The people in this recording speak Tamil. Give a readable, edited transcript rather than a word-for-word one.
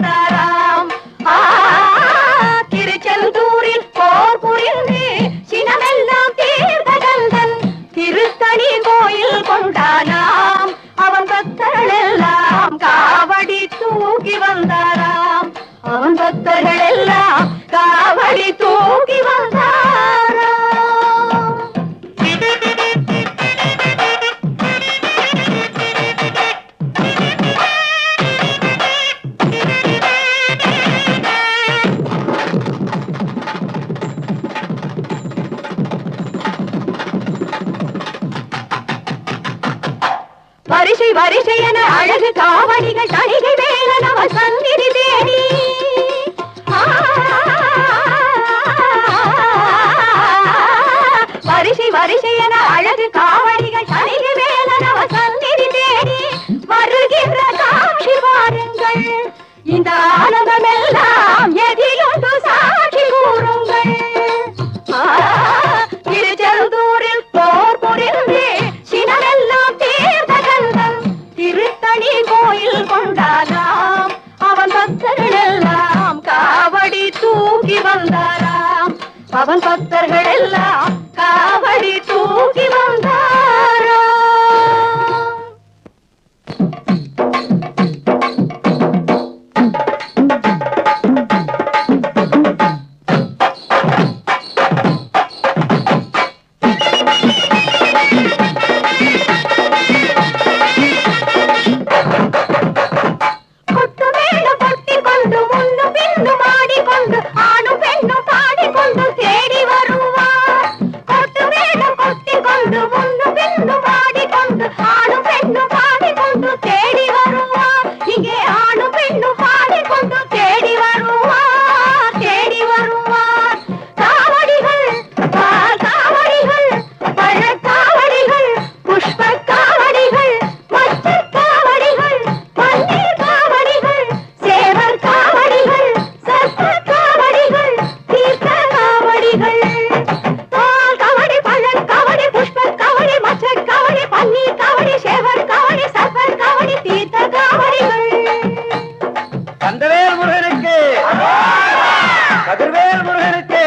வந்தாராம். திருச்செந்தூரில் போர் புரிந்து சினமெல்லாம் தீர்த்த கந்தன் திருத்தணி கோயில் கொண்டானாம். அவன் பக்தர்கள் எல்லாம் காவடி தூக்கி வந்தாராம். அவன் பக்தர்கள் எல்லாம் காவடி தூக்கி வந்தாராம். வரிசை வரிசை என அழகு காவடிகள் தணிகை வேலன் அவன் சந்நிதி தேடி வரிசை வரிசை என அழகு காவடிகள் தணிகை வேலன் அவன் சந்நிதி தேடி வருகின்ற காட்சி பாருங்கள். இந்த ஆனந்தமெல்லாம் எதிலுண்டு சாட்சி கூறுங்கள். திருச்செந்தூரில் போர் புரிந்து சினமெல்லாம் தீர்த்த கந்தன் திருத்தணி கோயில் கொண்டானாம். அவன் பக்தர்கள் எல்லாம் காவடி தூக்கி வந்தாராம். அவன் பக்தர்கள் எல்லாம் காவடி தூக்கி வந்தாராம். கதிர்வேல் முருகனுக்கு